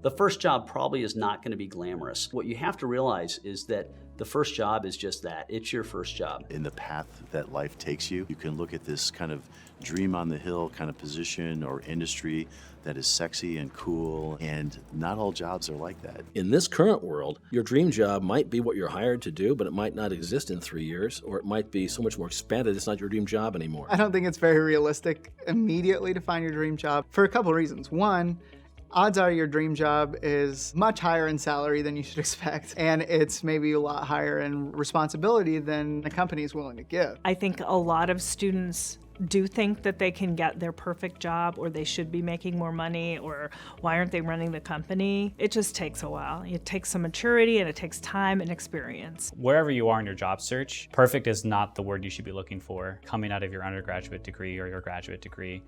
The first job probably is not going to be glamorous. What you have to realize is that the first job is just that. It's your first job. In the path that life takes you, you can look at this kind of dream on the hill kind of position or industry that is sexy and cool, and not all jobs are like that. In this current world, your dream job might be what you're hired to do, but it might not exist in 3 years, or it might be so much more expanded, it's not your dream job anymore. I don't think it's very realistic immediately to find your dream job for a couple of reasons. One, odds are your dream job is much higher in salary than you should expect, and it's maybe a lot higher in responsibility than the company is willing to give. I think a lot of students do think that they can get their perfect job, or they should be making more money, or why aren't they running the company? It just takes a while. It takes some maturity, and it takes time and experience. Wherever you are in your job search, perfect is not the word you should be looking for coming out of your undergraduate degree or your graduate degree.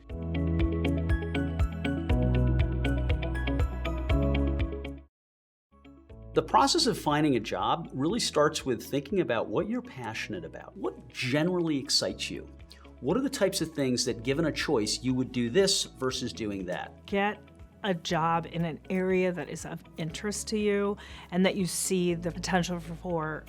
The process of finding a job really starts with thinking about what you're passionate about. What generally excites you? What are the types of things that, given a choice, you would do this versus doing that? Get a job in an area that is of interest to you and that you see the potential for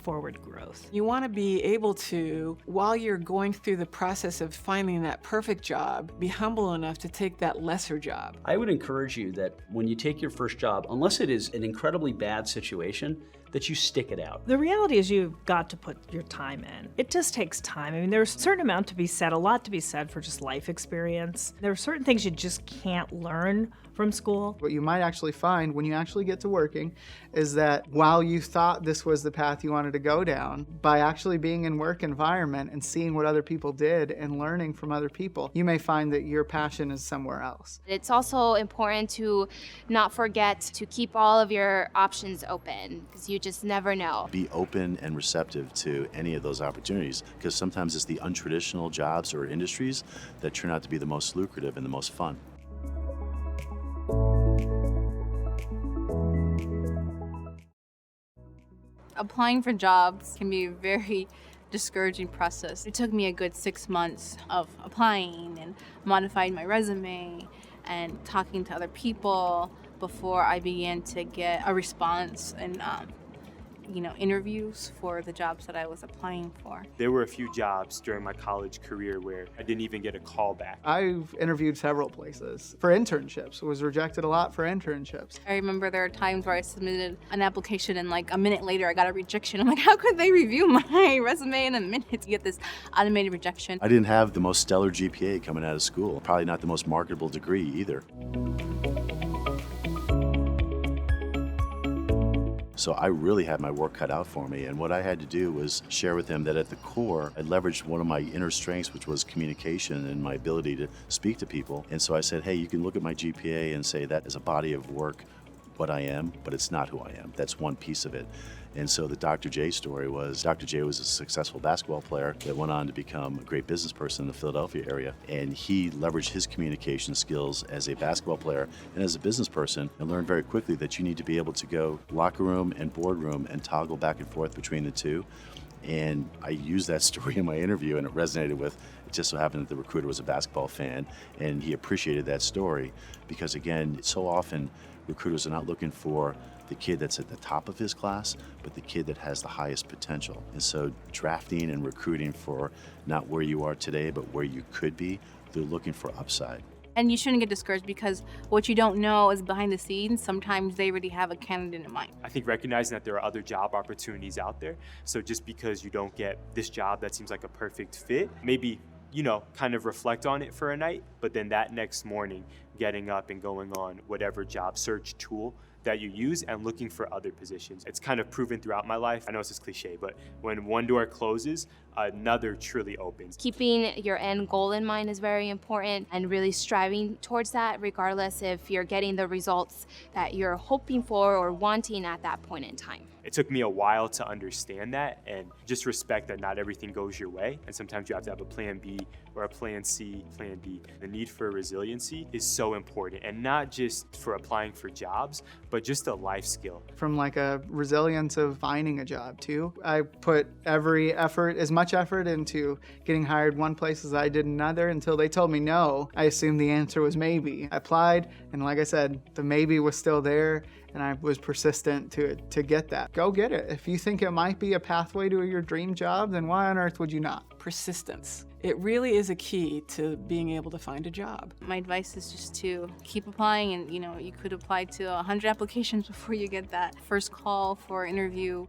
forward growth. You want to be able to, while you're going through the process of finding that perfect job, be humble enough to take that lesser job. I would encourage you that when you take your first job, unless it is an incredibly bad situation, that you stick it out. The reality is you've got to put your time in. It just takes time. I mean, there's a certain amount to be said, a lot to be said for just life experience. There are certain things you just can't learn from school. What you might actually find when you actually get to working is that while you thought this was the path you wanted to go down, by actually being in work environment and seeing what other people did and learning from other people, you may find that your passion is somewhere else. It's also important to not forget to keep all of your options open, because you just never know. Be open and receptive to any of those opportunities, because sometimes it's the untraditional jobs or industries that turn out to be the most lucrative and the most fun. Applying for jobs can be a very discouraging process. It took me a good 6 months of applying and modifying my resume and talking to other people before I began to get a response and interviews for the jobs that I was applying for. There were a few jobs during my college career where I didn't even get a call back. I've interviewed several places for internships, was rejected a lot for internships. I remember there are times where I submitted an application and like a minute later I got a rejection. I'm like, how could they review my resume in a minute to get this automated rejection? I didn't have the most stellar GPA coming out of school, probably not the most marketable degree either. So I really had my work cut out for me, and what I had to do was share with them that at the core, I leveraged one of my inner strengths, which was communication and my ability to speak to people. And so I said, hey, you can look at my GPA and say that is a body of work, what I am, but it's not who I am. That's one piece of it. And so the Dr. J story was, Dr. J was a successful basketball player that went on to become a great business person in the Philadelphia area. And he leveraged his communication skills as a basketball player and as a business person, and learned very quickly that you need to be able to go locker room and boardroom and toggle back and forth between the two. And I used that story in my interview, and it resonated with, it just so happened that the recruiter was a basketball fan, and he appreciated that story because, again, so often recruiters are not looking for the kid that's at the top of his class, but the kid that has the highest potential. And so drafting and recruiting for not where you are today, but where you could be, they're looking for upside. And you shouldn't get discouraged because what you don't know is behind the scenes. Sometimes they already have a candidate in mind. I think recognizing that there are other job opportunities out there. So just because you don't get this job that seems like a perfect fit, maybe, kind of reflect on it for a night, but then that next morning, getting up and going on whatever job search tool that you use and looking for other positions. It's kind of proven throughout my life. I know this is cliche, but when one door closes, another truly opens. Keeping your end goal in mind is very important, and really striving towards that regardless if you're getting the results that you're hoping for or wanting at that point in time. It took me a while to understand that and just respect that not everything goes your way. And sometimes you have to have a plan B or a plan C, plan D. The need for resiliency is so important, and not just for applying for jobs, but just a life skill. From like a resilience of finding a job too. I put every effort, as much much effort into getting hired one place as I did another until they told me no. I assumed the answer was maybe. I applied, and like I said, the maybe was still there, and I was persistent to get that. Go get it. If you think it might be a pathway to your dream job, then why on earth would you not? Persistence. It really is a key to being able to find a job. My advice is just to keep applying, and you could apply to 100 applications before you get that first call for interview.